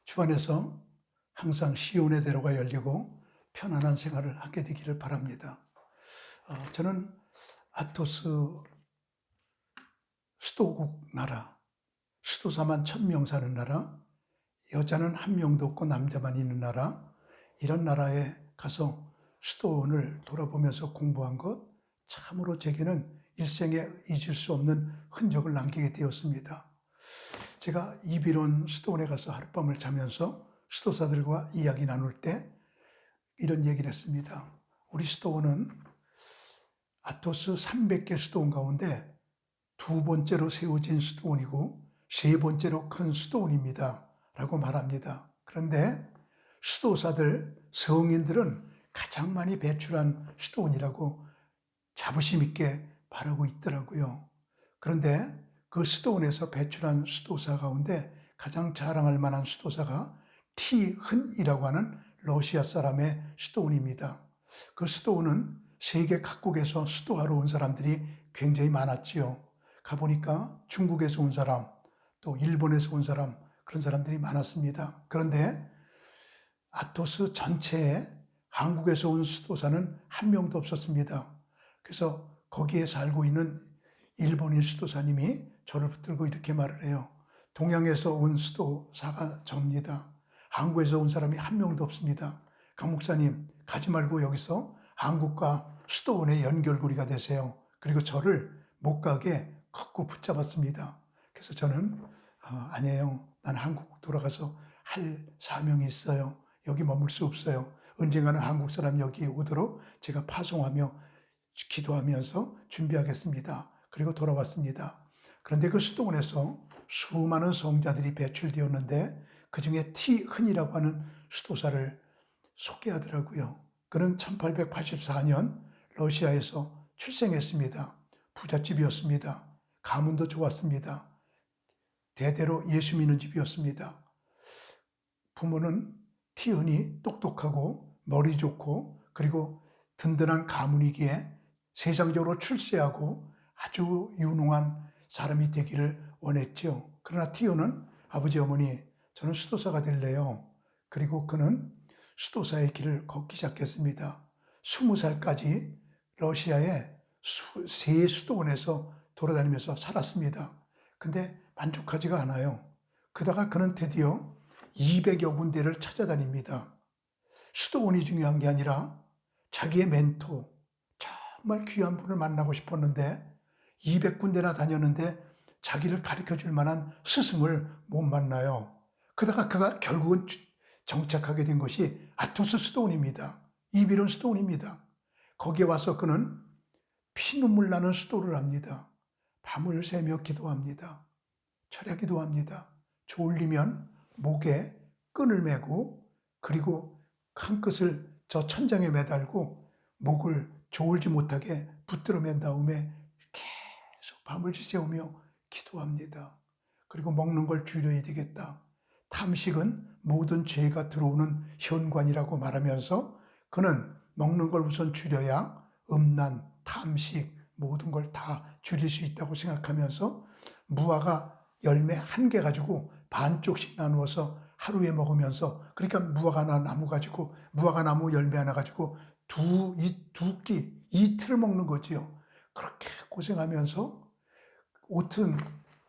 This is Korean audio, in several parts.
주 안에서 항상 시온의 대로가 열리고 편안한 생활을 하게 되기를 바랍니다. 저는 아토스 수도국 나라, 수도사만 1000명 사는 나라, 여자는 1명도 없고 남자만 있는 나라, 이런 나라에 가서 수도원을 돌아보면서 공부한 것, 참으로 제게는 일생에 잊을 수 없는 흔적을 남기게 되었습니다. 제가 이비론 수도원에 가서 하룻밤을 자면서 수도사들과 이야기 나눌 때 이런 얘기를 했습니다. 우리 수도원은 아토스 300개 수도원 가운데 두 번째로 세워진 수도원이고 세 번째로 큰 수도원입니다. 라고 말합니다. 그런데 수도사들, 성인들은 가장 많이 배출한 수도원이라고 자부심 있게 말하고 있더라고요. 그런데 그 수도원에서 배출한 수도사 가운데 가장 자랑할 만한 수도사가 티흔이라고 하는 러시아 사람의 수도원입니다. 그 수도원은 세계 각국에서 수도하러 온 사람들이 굉장히 많았지요. 가보니까 중국에서 온 사람, 또 일본에서 온 사람, 그런 사람들이 많았습니다. 그런데 아토스 전체에 한국에서 온 수도사는 한 명도 없었습니다. 그래서 거기에 살고 있는 일본인 수도사님이 저를 붙들고 이렇게 말을 해요. 동양에서 온 수도사가 접니다. 한국에서 온 사람이 한 명도 없습니다. 강 목사님, 가지 말고 여기서 한국과 수도원의 연결고리가 되세요. 그리고 저를 못 가게 걷고 붙잡았습니다. 그래서 저는 아니에요. 난 한국 돌아가서 할 사명이 있어요. 여기 머물 수 없어요. 언젠가는 한국 사람 여기 오도록 제가 파송하며 기도하면서 준비하겠습니다. 그리고 돌아왔습니다. 그런데 그 수도원에서 수많은 성자들이 배출되었는데 그 중에 티흔이라고 하는 수도사를 소개하더라고요. 그는 1884년 러시아에서 출생했습니다. 부잣집이었습니다. 가문도 좋았습니다. 대대로 예수 믿는 집이었습니다. 부모는 티흔이 똑똑하고 머리 좋고 그리고 든든한 가문이기에 세상적으로 출세하고 아주 유능한 사람이 되기를 원했죠. 그러나 티흔은 아버지 어머니 저는 수도사가 될래요. 그리고 그는 수도사의 길을 걷기 시작했습니다. 20살까지 러시아의 세 수도원에서 돌아다니면서 살았습니다. 근데 만족하지가 않아요. 그러다가 그는 드디어 200여 군데를 찾아다닙니다. 수도원이 중요한 게 아니라 자기의 멘토, 정말 귀한 분을 만나고 싶었는데 200군데나 다녔는데 자기를 가르쳐줄 만한 스승을 못 만나요. 그러다가 그가 결국은 정착하게 된 것이 아토스 수도원입니다. 이비론 수도원입니다. 거기에 와서 그는 피눈물 나는 수도를 합니다. 밤을 새며 기도합니다. 철야기도 합니다. 졸리면 목에 끈을 매고 그리고 한 끝을 저 천장에 매달고 목을 졸지 못하게 붙들어 맨 다음에 계속 밤을 지새우며 기도합니다. 그리고 먹는 걸 줄여야 되겠다. 탐식은 모든 죄가 들어오는 현관이라고 말하면서 그는 먹는 걸 우선 줄여야 음란, 탐식 모든 걸 다 줄일 수 있다고 생각하면서 무화과 열매 한 개 가지고 반쪽씩 나누어서 하루에 먹으면서 그러니까 무화과 나무 가지고 무화과 나무 열매 하나 가지고 두 끼 이틀을 먹는 거지요. 그렇게 고생하면서 옷은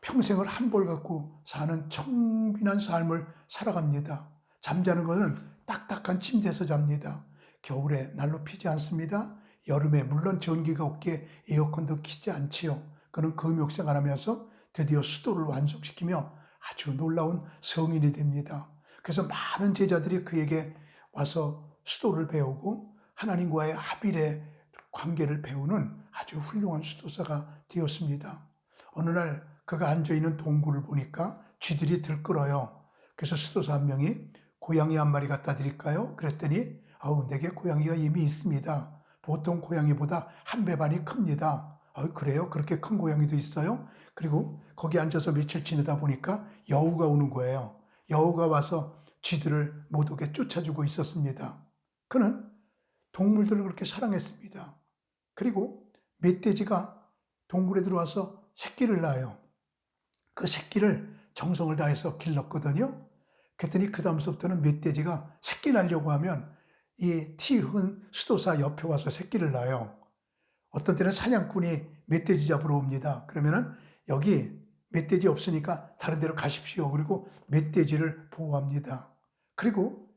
평생을 한 벌 갖고 사는 청빈한 삶을 살아갑니다. 잠자는 것은 딱딱한 침대에서 잡니다. 겨울에 난로 피지 않습니다. 여름에 물론 전기가 없기에 에어컨도 키지 않지요. 그는 금욕생활하면서 드디어 수도를 완성시키며 아주 놀라운 성인이 됩니다. 그래서 많은 제자들이 그에게 와서 수도를 배우고 하나님과의 합일의 관계를 배우는 아주 훌륭한 수도사가 되었습니다. 어느 날 그가 앉아있는 동굴을 보니까 쥐들이 들끓어요. 그래서 수도사 한 명이 고양이 한 마리 갖다 드릴까요? 그랬더니 내게 고양이가 이미 있습니다. 보통 고양이보다 한 배 반이 큽니다. 그래요? 그렇게 큰 고양이도 있어요? 그리고 거기 앉아서 며칠 지내다 보니까 여우가 오는 거예요. 여우가 와서 쥐들을 못 오게 쫓아주고 있었습니다. 그는 동물들을 그렇게 사랑했습니다. 그리고 멧돼지가 동굴에 들어와서 새끼를 낳아요. 그 새끼를 정성을 다해서 길렀거든요. 그랬더니 그 다음서부터는 멧돼지가 새끼 날려고 하면 이 티흔 수도사 옆에 와서 새끼를 낳아요. 어떤 때는 사냥꾼이 멧돼지 잡으러 옵니다. 그러면은 여기 멧돼지 없으니까 다른 데로 가십시오. 그리고 멧돼지를 보호합니다. 그리고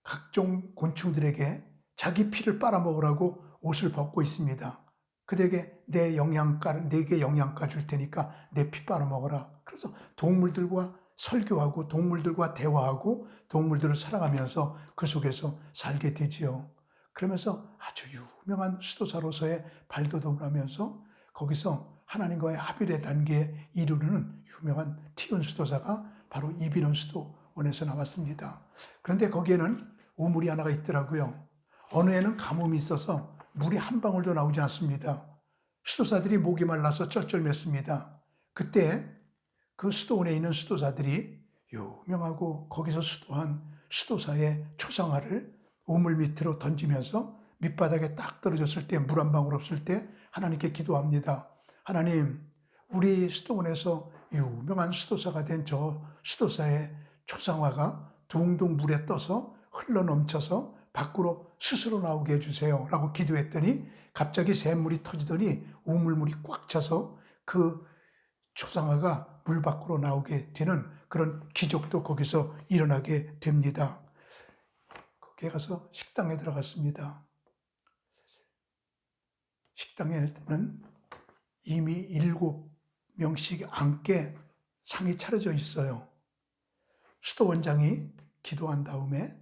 각종 곤충들에게 자기 피를 빨아먹으라고 옷을 벗고 있습니다. 그들에게 내게 영양가 줄 테니까 내 피 빨아먹어라. 그래서 동물들과 설교하고 동물들과 대화하고 동물들을 사랑하면서 그 속에서 살게 되지요. 그러면서 아주 유명한 수도사로서의 발돋움을 하면서 거기서 하나님과의 합일의 단계에 이르르는 유명한 티은 수도사가 바로 이비론 수도원에서 나왔습니다. 그런데 거기에는 우물이 하나가 있더라고요. 어느 해는 가뭄이 있어서 물이 한 방울도 나오지 않습니다. 수도사들이 목이 말라서 쩔쩔맸습니다. 그때 그 수도원에 있는 수도사들이 유명하고 거기서 수도한 수도사의 초상화를 우물 밑으로 던지면서 밑바닥에 딱 떨어졌을 때 물 한 방울 없을 때 하나님께 기도합니다. 하나님, 우리 수도원에서 유명한 수도사가 된 저 수도사의 초상화가 둥둥 물에 떠서 흘러넘쳐서 밖으로 스스로 나오게 해주세요 라고 기도했더니 갑자기 샘물이 터지더니 우물물이 꽉 차서 그 초상화가 물 밖으로 나오게 되는 그런 기적도 거기서 일어나게 됩니다. 거기에 가서 식당에 들어갔습니다. 식당에는 이미 7명씩 앉게 상이 차려져 있어요. 수도원장이 기도한 다음에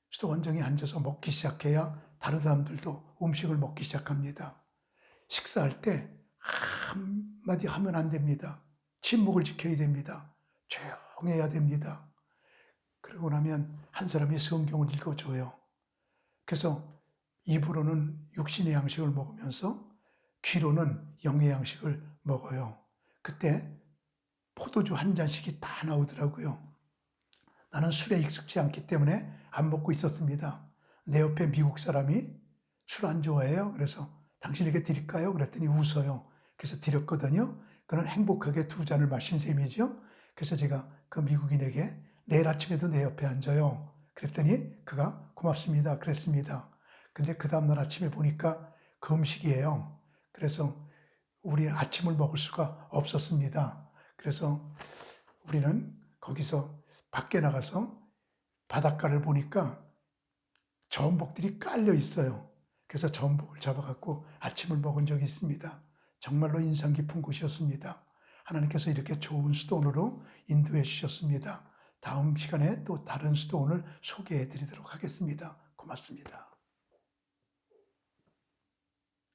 수도원장이 앉아서 먹기 시작해야 다른 사람들도 음식을 먹기 시작합니다. 식사할 때 한마디 하면 안 됩니다. 침묵을 지켜야 됩니다. 조용해야 됩니다. 그러고 나면 한 사람이 성경을 읽어줘요. 그래서 입으로는 육신의 양식을 먹으면서 귀로는 영의 양식을 먹어요. 그때 포도주 한 잔씩이 다 나오더라고요. 나는 술에 익숙지 않기 때문에 안 먹고 있었습니다. 내 옆에 미국 사람이 술 안 좋아해요. 그래서 당신에게 드릴까요? 그랬더니 웃어요. 그래서 드렸거든요. 그는 행복하게 2잔을 마신 셈이죠. 그래서 제가 그 미국인에게 내일 아침에도 내 옆에 앉아요. 그랬더니 그가 고맙습니다. 그랬습니다. 근데 그 다음날 아침에 보니까 금식이에요. 그래서 우리 아침을 먹을 수가 없었습니다. 그래서 우리는 거기서 밖에 나가서 바닷가를 보니까 전복들이 깔려 있어요. 그래서 전복을 잡아갖고 아침을 먹은 적이 있습니다. 정말로 인상 깊은 곳이었습니다. 하나님께서 이렇게 좋은 수도원으로 인도해 주셨습니다. 다음 시간에 또 다른 수도원을 소개해 드리도록 하겠습니다. 고맙습니다.